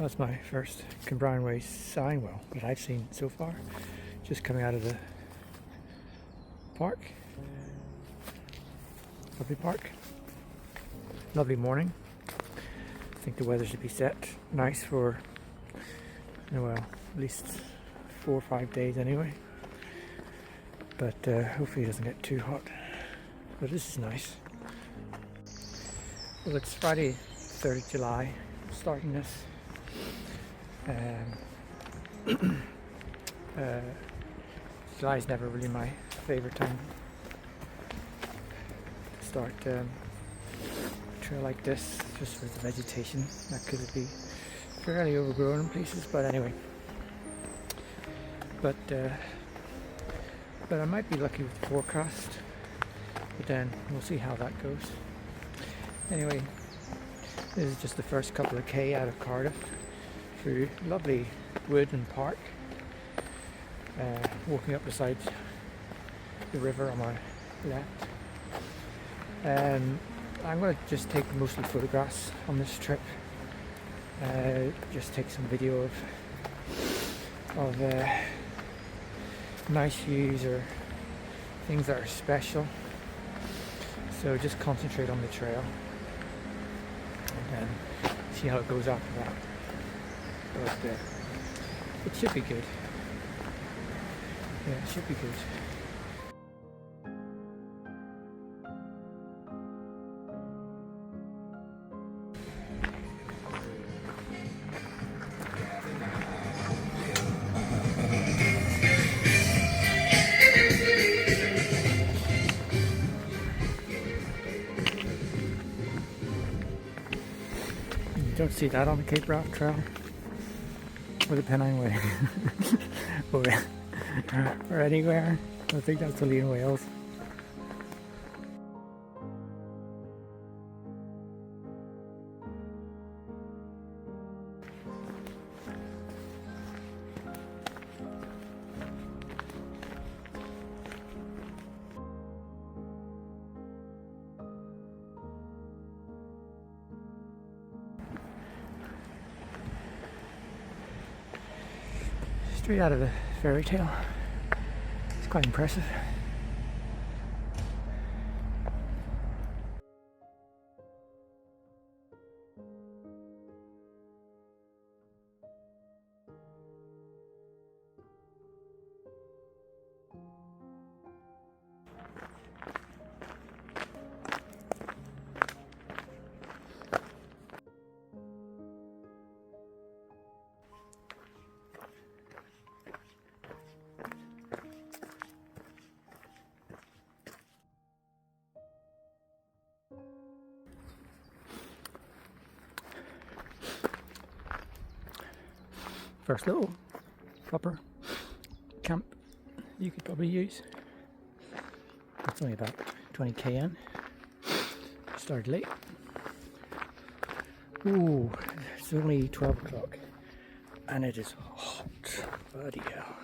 That's my first Cambrian Way sign, well, that I've seen so far. Just coming out of the park. Lovely park. Lovely morning. I think the weather should be set nice for, well, at least 4 or 5 days anyway. But hopefully it doesn't get too hot. But this is nice. Well, it's Friday, 3rd of July, starting this. July is never really my favourite time to start a trail like this, just with the vegetation that could be fairly overgrown in places. But anyway, but I might be lucky with the forecast. But then we'll see how that goes. Anyway, this is just the first couple of K out of Cardiff through lovely wood and park. Walking up beside the river on my left. I'm going to just take mostly photographs on this trip. Just take some video of nice views or things that are special. So just concentrate on the trail and then see how it goes after that. But it should be good. Yeah, it should be good. You don't see that on the Cape Wrath Trail or the Pennine Way or anywhere. I think that's only in Wales. Straight out of a fairy tale. It's quite impressive. First little proper camp you could probably use. It's only about 20k in. Started late. Ooh, it's only 12 o'clock and it is hot. Bloody hell.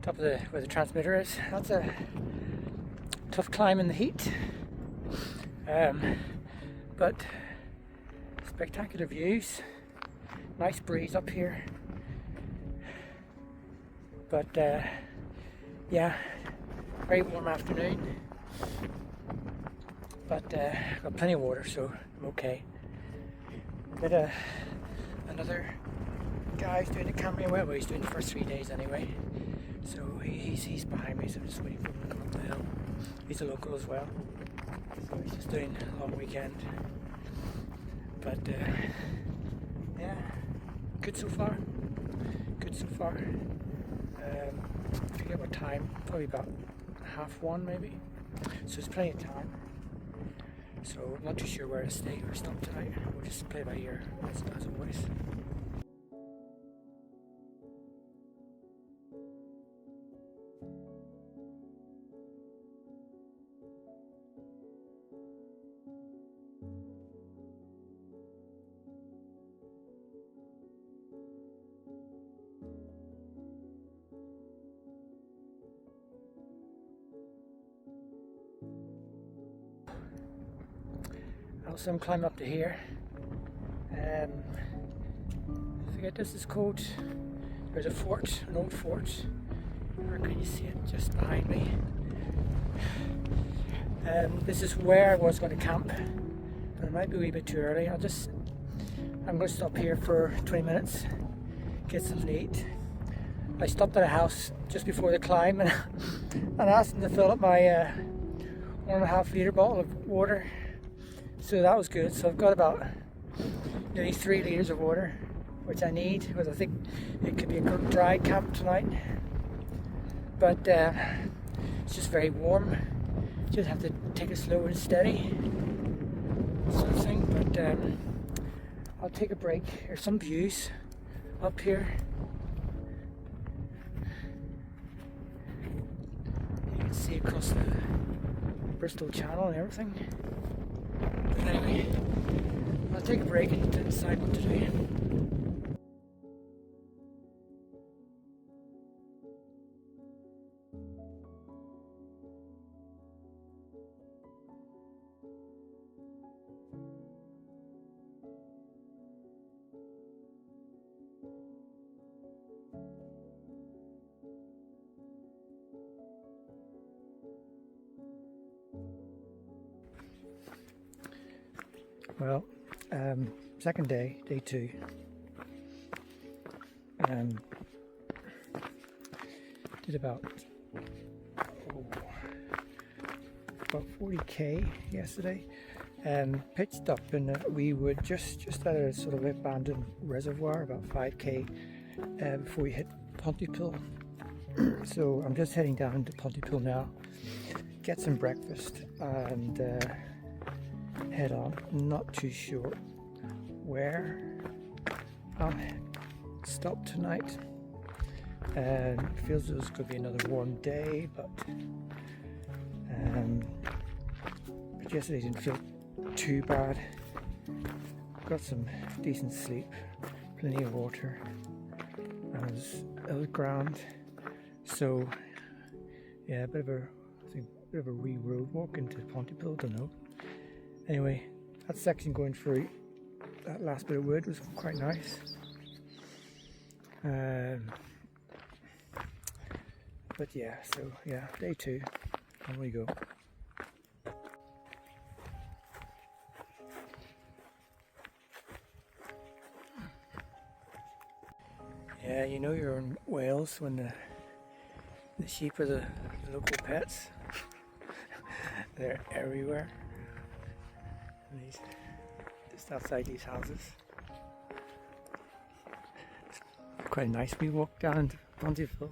Top of where the transmitter is. That's a tough climb in the heat. But spectacular views, nice breeze up here, but yeah, very warm afternoon, but got plenty of water, so I'm okay. But another guy's doing the Cambrian Way. Well, he's doing the first 3 days anyway, so he's behind me, so I'm just waiting for him to come up the hill. He's a local as well. So he's just doing a long weekend, but yeah, good so far. Good so far. I forget what time. Probably about 1:30 maybe. So there's plenty of time. So I'm not too sure where to stay or stop tonight. We'll just play by ear as always. Also, I'm climbing up to here. I forget this is called. There's a fort, an old fort. Where can you see it? Just behind me. This is where I was going to camp, but it might be a wee bit too early. I'm going to stop here for 20 minutes, get something to eat. I stopped at a house just before the climb and asked them to fill up my 1.5 litre bottle of water. So that was good. So I've got about nearly 3 litres of water, which I need, because I think it could be a good dry camp tonight. But it's just very warm. Just have to take it slow and steady, sort of thing. But I'll take a break. There's some views up here. You can see across the Bristol Channel and everything. But anyway, I'll take a break and decide what to do. Well, second day, day 2. Did about 40k yesterday. Pitched up in a wee wood just at a sort of abandoned reservoir, about 5k before we hit Pontypool. So I'm just heading down to Pontypool now, get some breakfast and head on. Not too sure where I'll stop tonight. It feels as though it's going to be another warm day, but yesterday didn't feel too bad. Got some decent sleep, plenty of water, and it was grand. So yeah, a bit of a wee road walk into Pontypool, don't know. Anyway, that section going through that last bit of wood was quite nice. But yeah, so yeah, day 2, on we go. Yeah, you know you're in Wales when the sheep are the local pets. They're everywhere. Just outside these houses. It's quite nice. We walk down into Pontypool.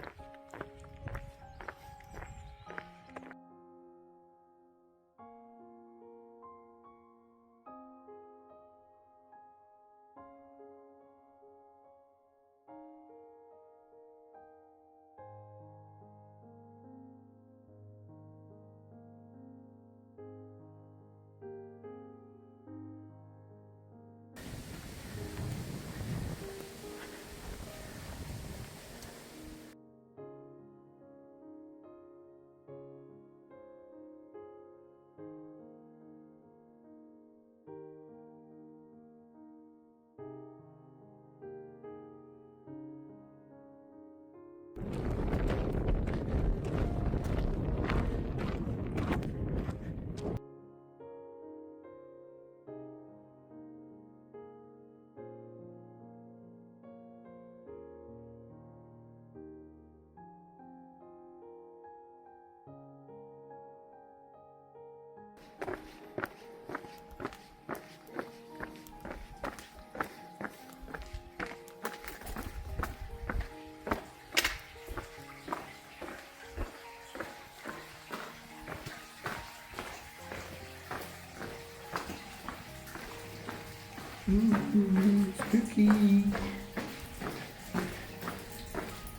Spooky.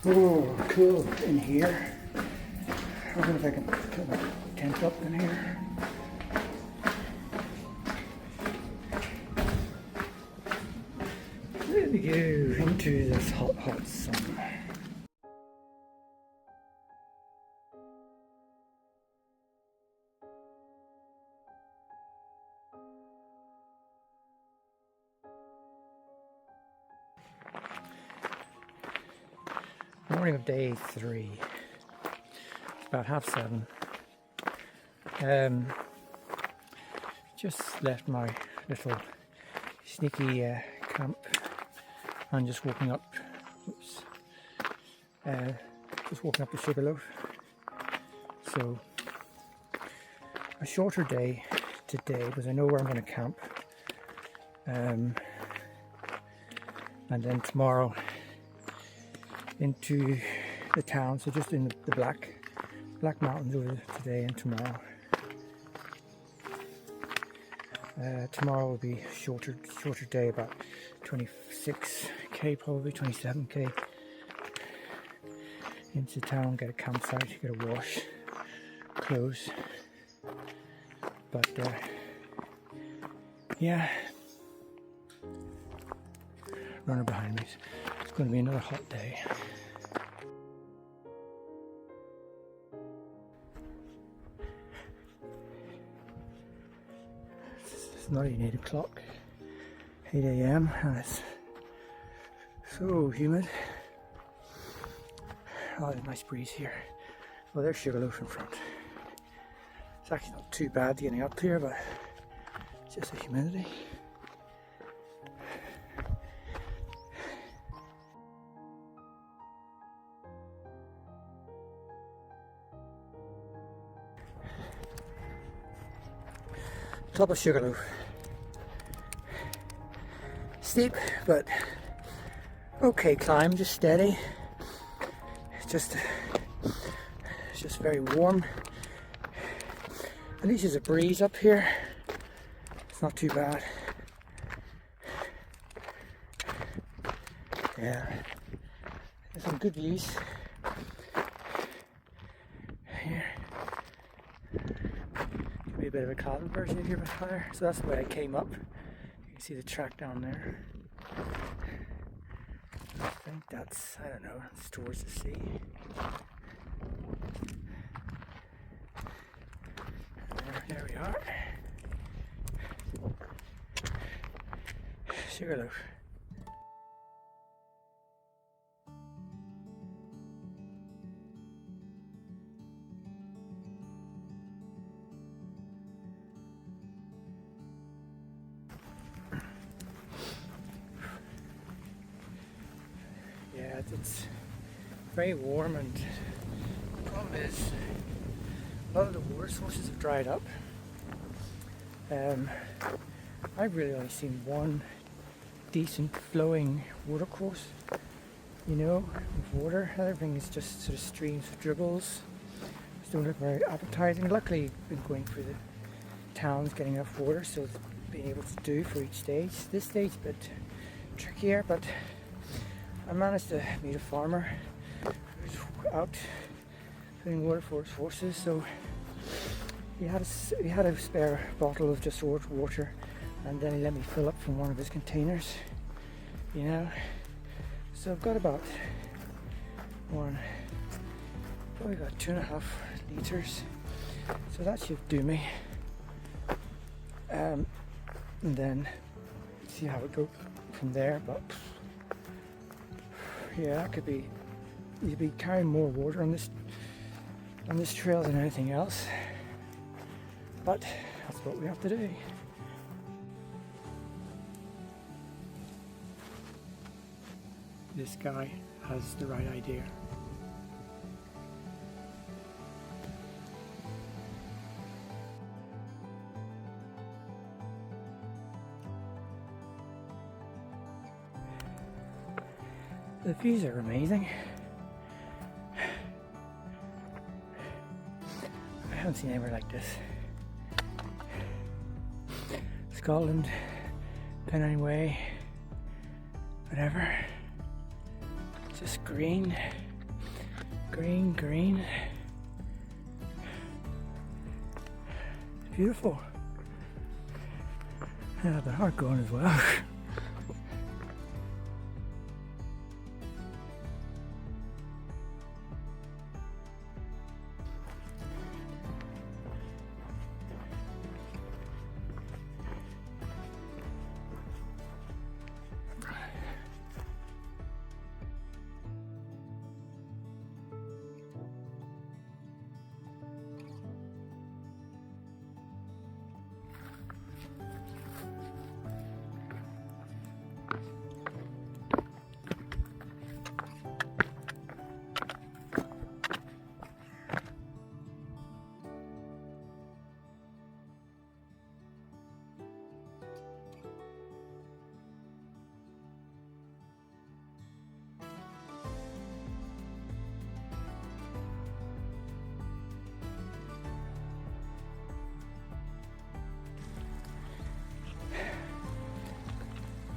Oh, cool in here. I wonder if I can put my tent up in here. There we go, into this hot, hot sun. morning of day 3. It's about 7:30. Just left my little sneaky camp and just walking up. Oops. Just walking up the Sugarloaf. So a shorter day today because I know where I'm going to camp. And then tomorrow into the town, so just in the Black Mountains over today and tomorrow. Tomorrow will be a shorter day, about 26k, probably 27k. Into town, get a campsite, get a wash, clothes. But yeah, runner behind me. It's going to be another hot day. It's not even 8 o'clock, 8 a.m. and it's so humid. Oh, there's a nice breeze here. Well, there's Sugarloaf in front. It's actually not too bad getting up here, but it's just the humidity. Top of Sugarloaf. Steep, but okay climb, just steady. It's just very warm. At least there's a breeze up here. It's not too bad. Yeah, there's some good views here. Could be a bit of a clouded version of here but higher. So that's the way I came up. You can see the track down there. I think that's, I don't know, it's towards the sea. There we are. Sugarloaf. Yeah, it's very warm, and the problem is a lot of the water sources have dried up. I've really only seen one decent flowing water course, you know, with water. Everything is just sort of streams of dribbles. Just don't look very appetizing. Luckily, been going through the towns getting enough water, so it's being able to do for each stage. This stage is a bit trickier, but I managed to meet a farmer who's out putting water for his horses, so he had a spare bottle of just water, and then he let me fill up from one of his containers, you know. So I've got about probably got 2.5 litres, so that should do me. And then see how it goes from there. But yeah, you'd be carrying more water on this trail than anything else. But that's what we have to do. This guy has the right idea. The views are amazing. I haven't seen anywhere like this. Scotland, Cambrian Way, whatever. Just green, green, green. It's beautiful. Yeah, but hard going as well.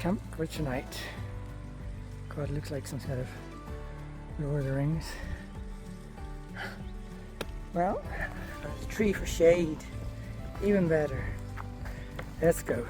camp for tonight. God, it looks like some kind of Lord of the Rings. Well, there's a tree for shade. Even better. Let's go.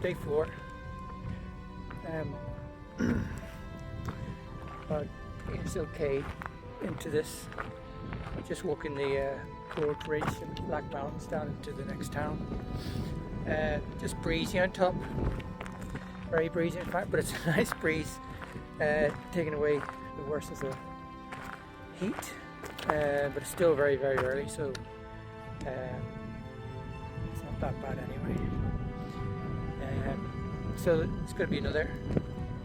Day 4. But it's okay into this. Just walking the Broad Bridge and Black Mountains down into the next town. Just breezy on top. Very breezy in fact, but it's a nice breeze, taking away the worst of the heat. But it's still very, very early, so it's not that bad anyway. So it's going to be another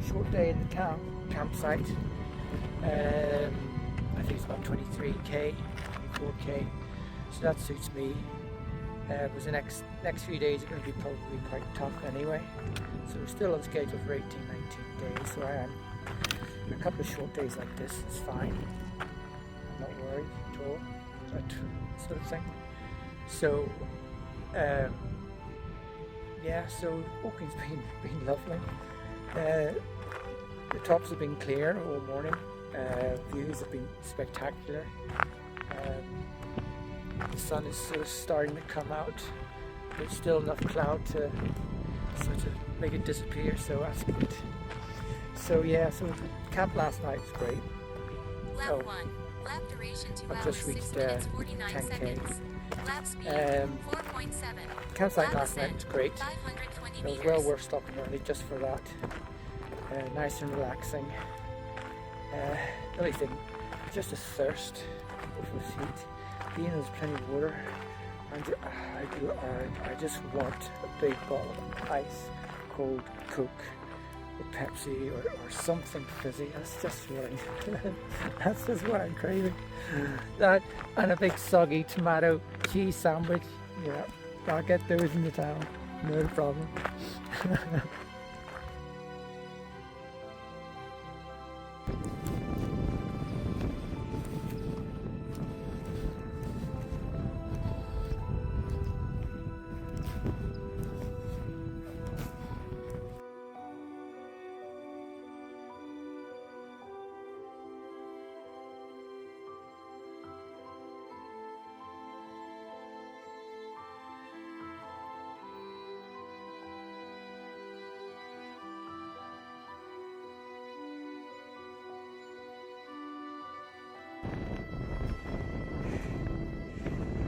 short day in the campsite. I think it's about 23k, 24k, so that suits me. Because the next few days are going to be probably quite tough anyway. So we're still on schedule for 18, 19 days, so I am. A couple of short days like this is fine. I'm not worried at all, that sort of thing. So yeah, so walking's been lovely. The tops have been clear all morning. Views have been spectacular. The sun is sort of starting to come out. There's still enough cloud to sort of make it disappear, so that's good. So yeah, so camp last night was great. Lap 1. Lap duration 2 I've hours, just reached 6 minutes, 49 10k. seconds. Lap speed 4.7. Campsite Lap last night was great. 520 It was meters. well worth stopping early just for that. Nice and relaxing. The only thing, just a thirst for heat. Being there's plenty of water, and I just want a big bottle of ice cold Coke or Pepsi or something fizzy. That's just what that's just what I'm craving. That and a big soggy tomato cheese sandwich. Yeah, I'll get those in the town. No problem.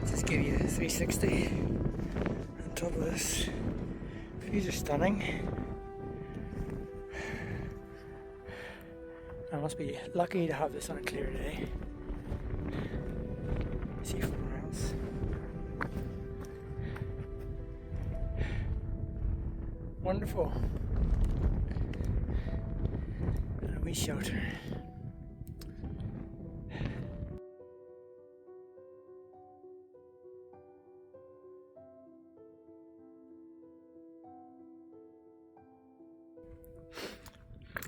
Just give you a 360 on top of this. Views are stunning. I must be lucky to have this on a clear day. See for miles. Wonderful. And a wee shelter.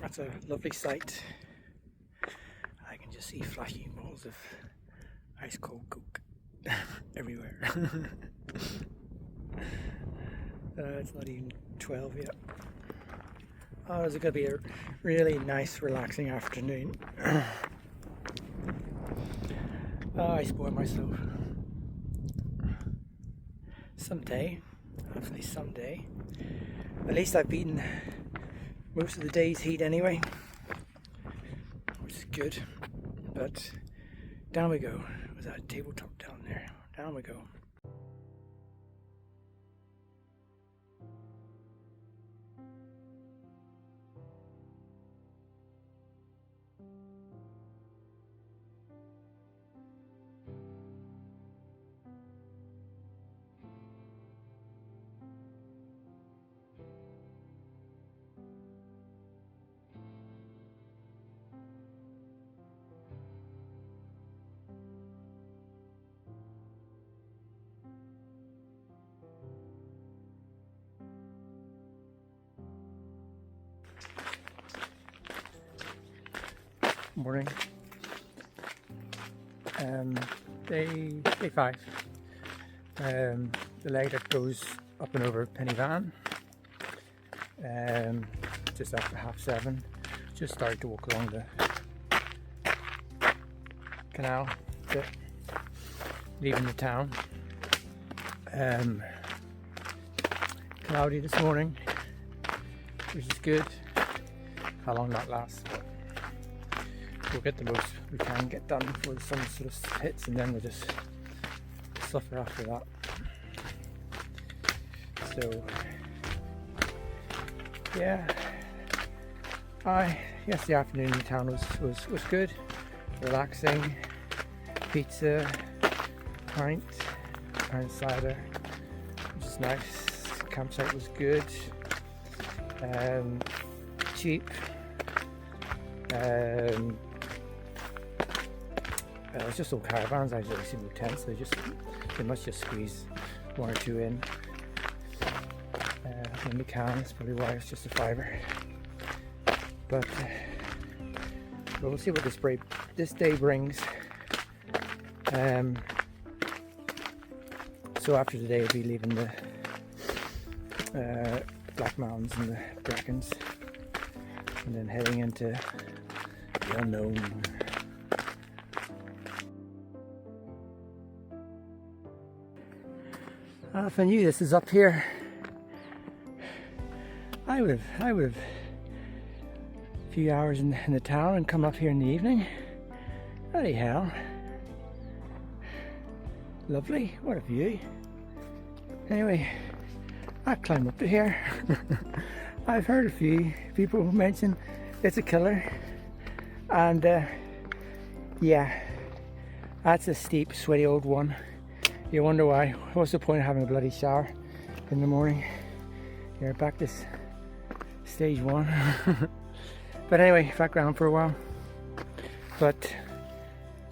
That's a lovely sight. I can just see flashing balls of ice cold Coke everywhere. It's not even 12 yet. Oh, it's going to be a really nice, relaxing afternoon. Oh, I spoil myself. Someday, hopefully someday, at least I've beaten most of the day's heat anyway, which is good. But down we go. Was that tabletop down there? Down we go. Morning. Day 5. The leg that goes up and over Penny Van. Just after 7:30. Just started to walk along the canal bit, leaving the town. Cloudy this morning, which is good. How long that lasts, but we'll get the most we can get done before the sun sort of hits, and then we'll just suffer after that. So yeah, yesterday afternoon in town was good, relaxing. Pizza, pint cider, which is nice. Campsite was good, cheap. It's just all caravans. I usually see no tents. They must just squeeze 1 or 2 in. When we can. That's probably why it's just a fiver. But we'll see what this day brings. So after today, I'll be leaving the Black Mountains and the Brackens, and then heading into the unknown. If I knew this is up here, I would have a few hours in the town and come up here in the evening. Bloody hell. Lovely, what a view. Anyway, I climbed up to here. I've heard a few people mention it's a killer, and yeah, that's a steep, sweaty old one. You wonder why. What's the point of having a bloody shower in the morning? You're back to stage 1. But anyway, background for a while. But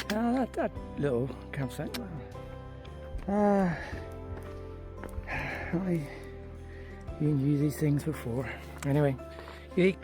that little campsite. I didn't use these things before. Anyway, eat.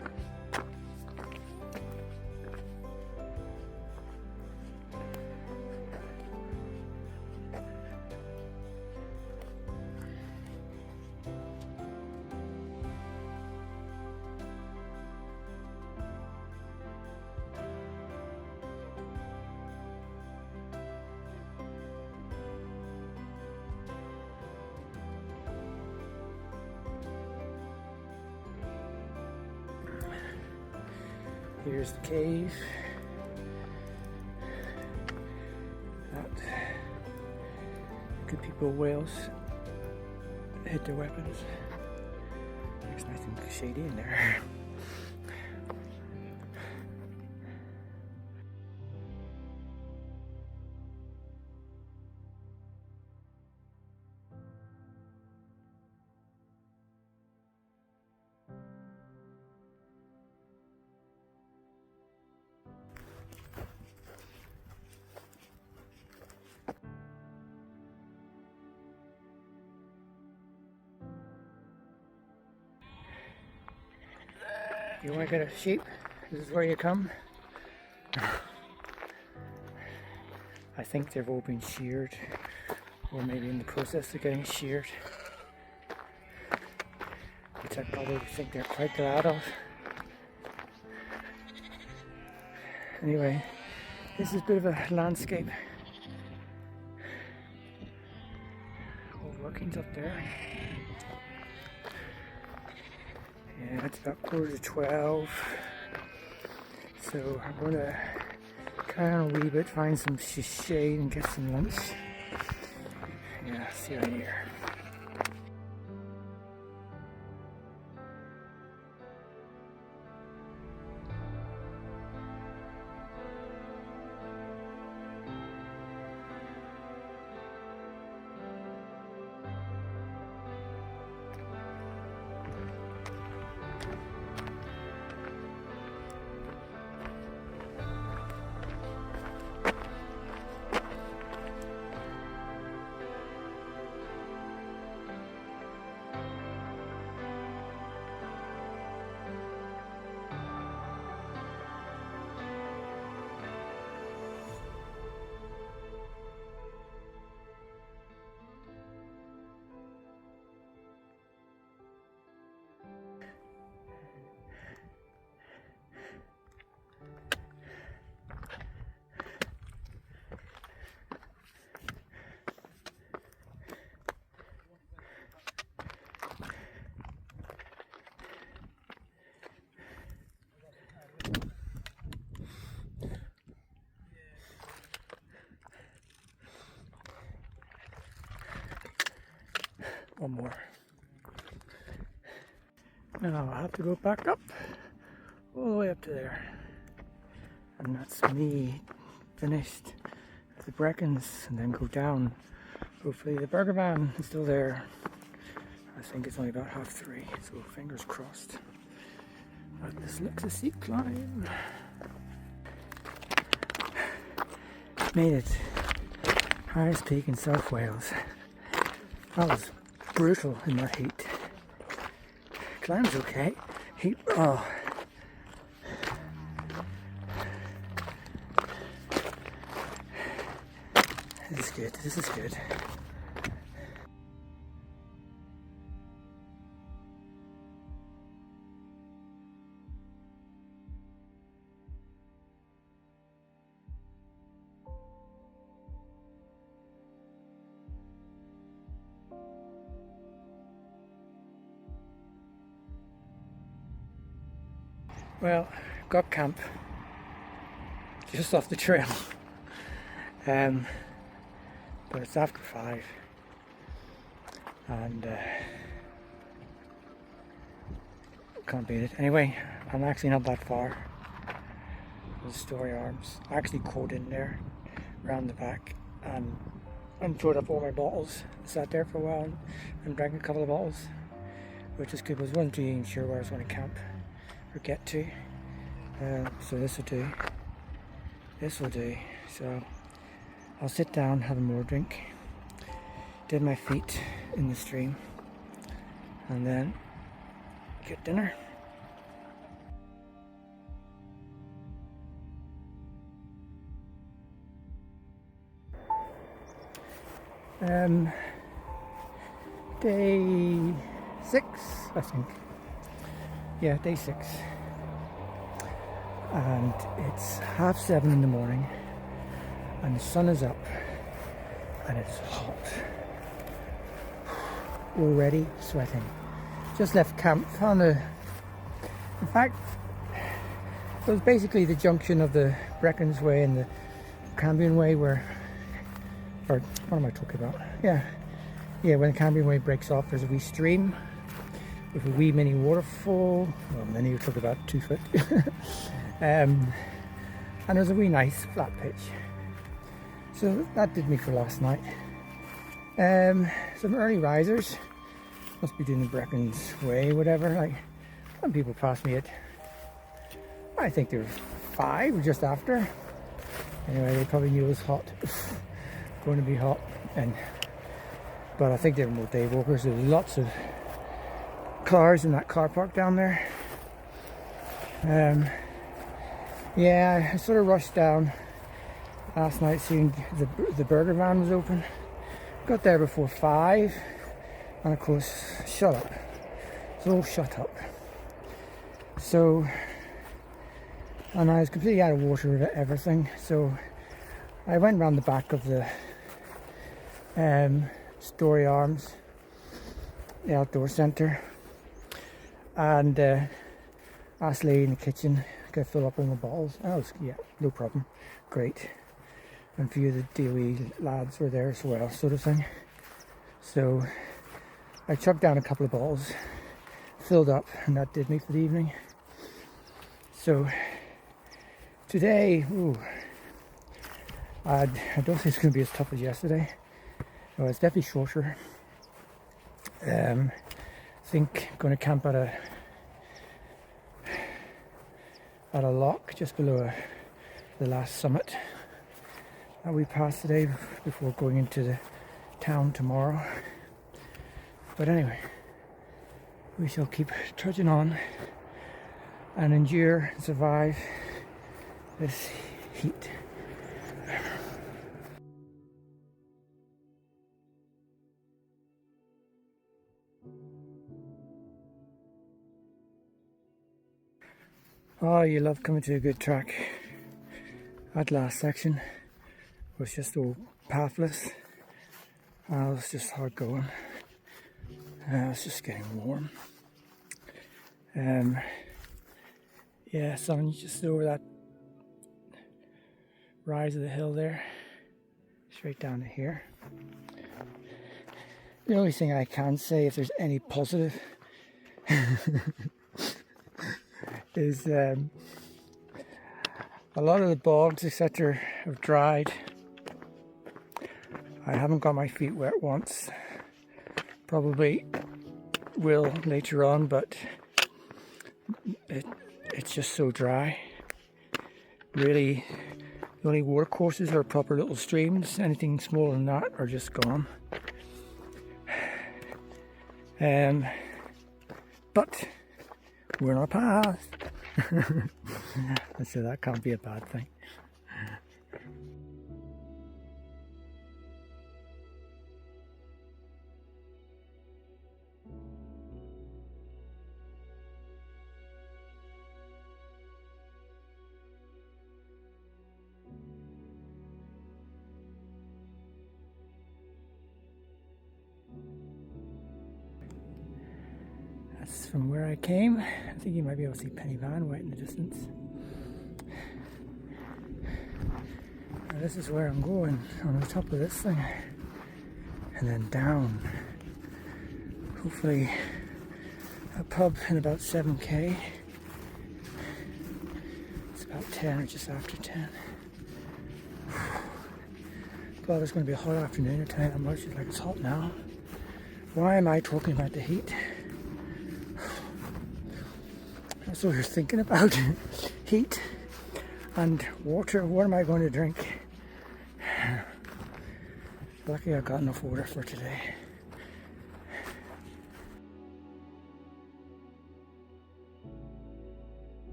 Here's the cave. That good people whales hid their weapons. Looks nice and shady in there. You want to get a sheep? This is where you come. I think they've all been sheared, or maybe in the process of getting sheared, which I probably think they're quite glad of. Anyway, this is a bit of a landscape. Old workings up there. Yeah, it's about 11:45. So I'm gonna carry on a wee bit, find some shade and get some lunch. Yeah, see you later. One more. Now I'll have to go back up, all the way up to there. And that's me finished with the Brecons, and then go down. Hopefully the burger van is still there. I think it's only about 3:30, so fingers crossed. But this looks a steep climb. Made it. Highest peak in South Wales. That was brutal in that heat. Climb's okay. Heat, oh. This is good, this is good. Well, got camp just off the trail, but it's after 5, and can't beat it. Anyway, I'm actually not that far. The Story Arms. I actually caught in there, round the back, and filled up all my bottles. Sat there for a while and drank a couple of bottles, which is good. I wasn't really even sure where I was going to camp or get to, so this will do. This will do. So I'll sit down, have a more drink, dip my feet in the stream, and then get dinner. Day 6, I think. Yeah, day 6. And it's 7:30 in the morning, and the sun is up, and it's hot. Already sweating. Just left camp on the. In fact, it was basically the junction of the Cambrian Way and the Cambrian Way where. Or what am I talking about? Yeah, when the Cambrian Way breaks off, there's a wee stream with a wee mini waterfall. Well, many would talk about 2 foot. And there's a wee nice flat pitch. So that did me for last night. Some early risers must be doing the Brecons Way, whatever. Like, some people passed me at, I think there were 5 or just after. Anyway, they probably knew it was hot. Going to be hot, but I think they were more day walkers. There's lots of cars in that car park down there. Yeah, I sort of rushed down last night seeing the burger van was open. Got there before 5, and of course, shut up. It's all shut up. So, and I was completely out of water with everything. So I went round the back of the Story Arms, the outdoor centre, and asked lady in the kitchen, could I fill up all my bottles? And I was, yeah, no problem, great. And a few of the DOE lads were there as well, sort of thing. So I chugged down a couple of bottles, filled up, and that did me for the evening. So today, I don't think it's going to be as tough as yesterday. No, it's definitely shorter. I think I'm going to camp at a lock just below the last summit that we passed today before going into the town tomorrow. But anyway, we shall keep trudging on and endure and survive this heat. Oh, you love coming to a good track. That last section was just all pathless. It was just hard going. It was just getting warm. Yeah, sun just over that rise of the hill there, straight down to here. The only thing I can say, if there's any positive, is a lot of the bogs, etc., have dried. I haven't got my feet wet once. Probably will later on, but it's just so dry. Really, the only workhorses are proper little streams. Anything smaller than that are just gone. But we're on a path. So that can't be a bad thing. That's from where I came. I think you might be able to see Penny Van right in the distance. Now this is where I'm going, on the top of this thing. And then down. Hopefully a pub in about 7k. It's about 10 or just after 10. God, it's going to be a hot afternoon. I tell you that much. It's like it's hot now. Why am I talking about the heat? That's what we're thinking about. Heat and water. What am I going to drink? Lucky I got enough water for today.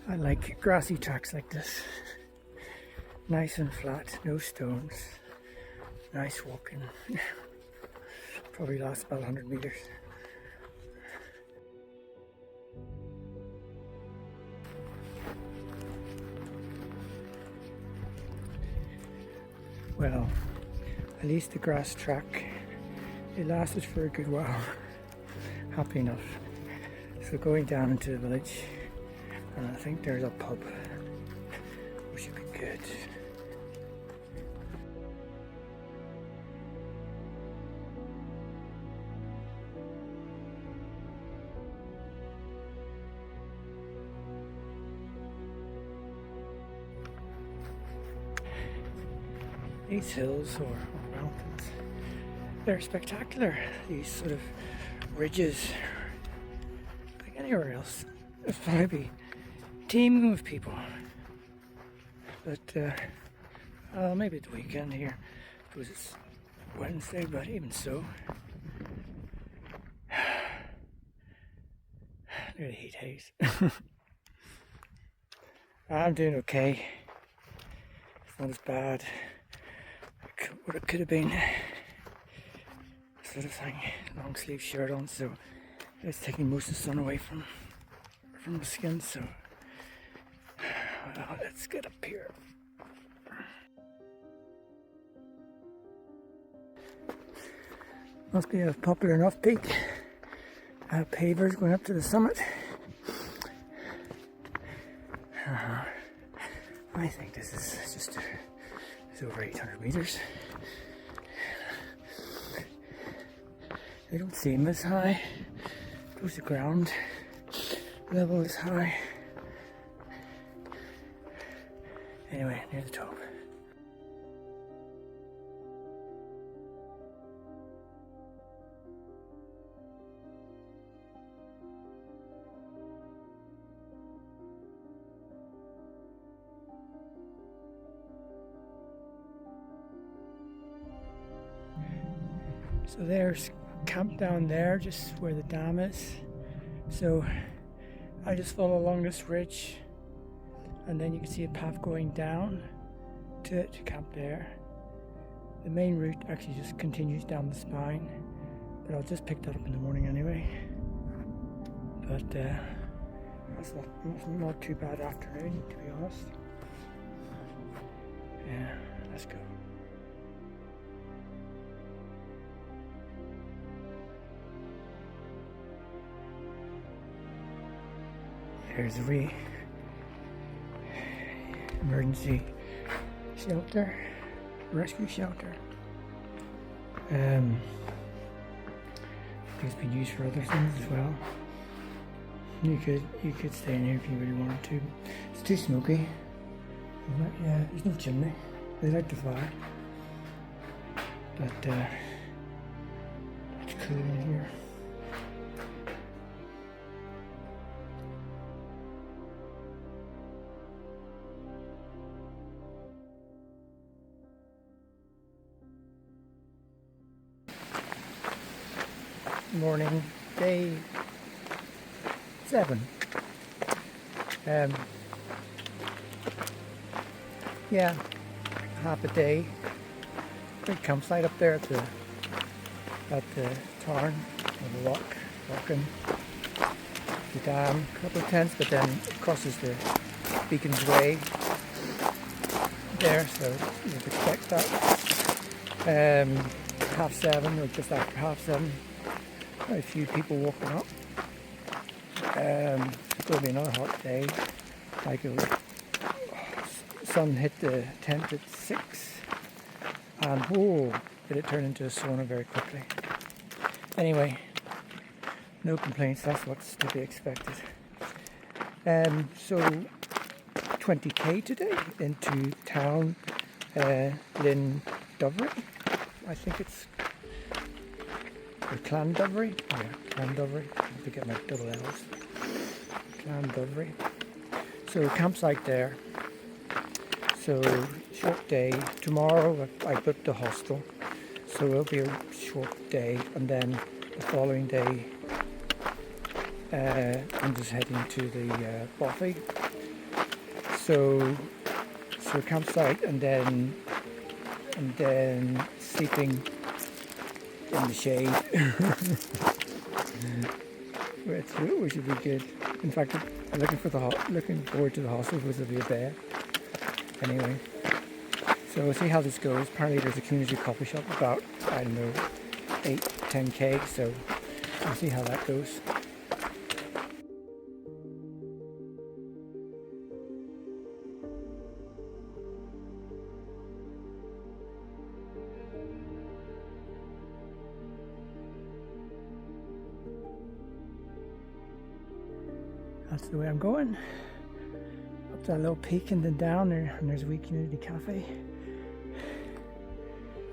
I like grassy tracks like this. Nice and flat, no stones. Nice walking. Probably lasts about 100 meters. Well, at least the grass track, it lasted for a good while. Happy enough. So going down into the village, and I think there's a pub, which should be good. These hills or mountains, they're spectacular. These sort of ridges, like anywhere else, it's probably teeming with people. But maybe the weekend here, because it's Wednesday, but even so. Look at the heat haze. I'm doing okay. It's not as bad what it could have been, sort of thing. Long sleeve shirt on, so it's taking most of the sun away from the skin. So let's get up here. Must be a popular enough peak. Pavers going up to the summit. I think this is just it's over 800 meters. They don't seem as high. Goes the ground level is high. Anyway, near the top. So there's camp down there, just where the dam is. So I just follow along this ridge, and then you can see a path going down to camp there. The main route actually just continues down the spine, but I'll just pick that up in the morning anyway. But that's not too bad afternoon, to be honest. Yeah, let's go. There's a wee emergency shelter, rescue shelter. I think it's been used for other things as well. You could stay in here if you really wanted to. It's too smoky. Yeah, there's no chimney. They like the fire, but it's cool in here. Morning, day 7. Yeah, half a day. Big campsite up there at the tarn, or the lock, walking the dam. A couple of tents, but then it crosses the Beacon's Way there, so you would expect that. 7:30 or just after 7:30. Quite a few people walking up. It's going to be another hot day. Like sun hit the tent at 6, and whoa, did it turn into a sauna very quickly. Anyway, no complaints. That's what's to be expected. So 20k today into town, Llandovery. I think it's. Or Llandovery? Yeah, Llandovery. I have to get my double L's. Llandovery. So campsite there. So short day. Tomorrow I booked a hostel. So it'll be a short day, and then the following day I'm just heading to the Bothy. So campsite and then sleeping in the shade, which would be good. In fact, I'm looking forward to the hostel, which will be a bed. Anyway, so we'll see how this goes. Apparently, there's a community coffee shop about 8-10k. So we'll see how that goes. That's the way I'm going. Up that little peak and then down there, and there's a wee community cafe.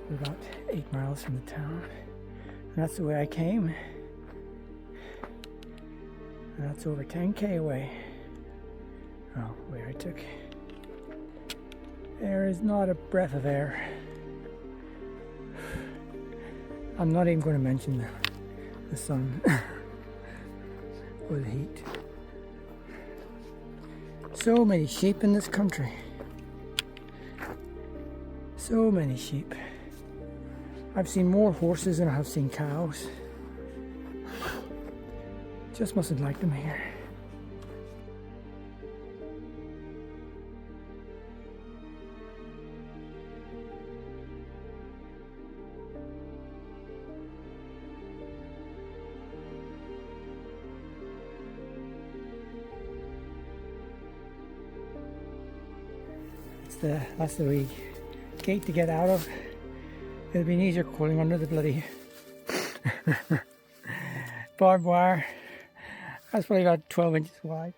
We're about 8 miles from the town. And that's the way I came. And that's over 10k away. Oh, where I took. There is not a breath of air. I'm not even going to mention the sun or the heat. So many sheep in this country. So many sheep. I've seen more horses than I have seen cows. Just mustn't like them here. the wee gate to get out of. It'll be easier crawling under the bloody barbed wire. That's probably about 12 inches wide.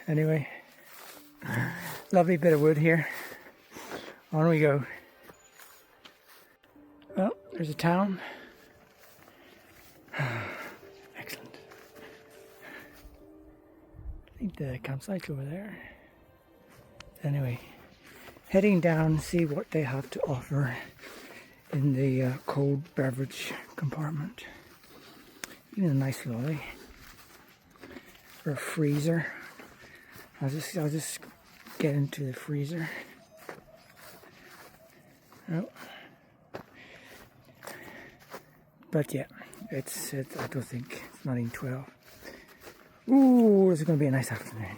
Anyway, lovely bit of wood here. On we go. Well, there's a town. Excellent. I think the campsite's over there. Anyway, heading down to see what they have to offer in the cold beverage compartment. Even a nice lolly or a freezer. I'll just get into the freezer. Oh. But yeah, it's I don't think it's not even 12. Ooh, this is going to be a nice afternoon.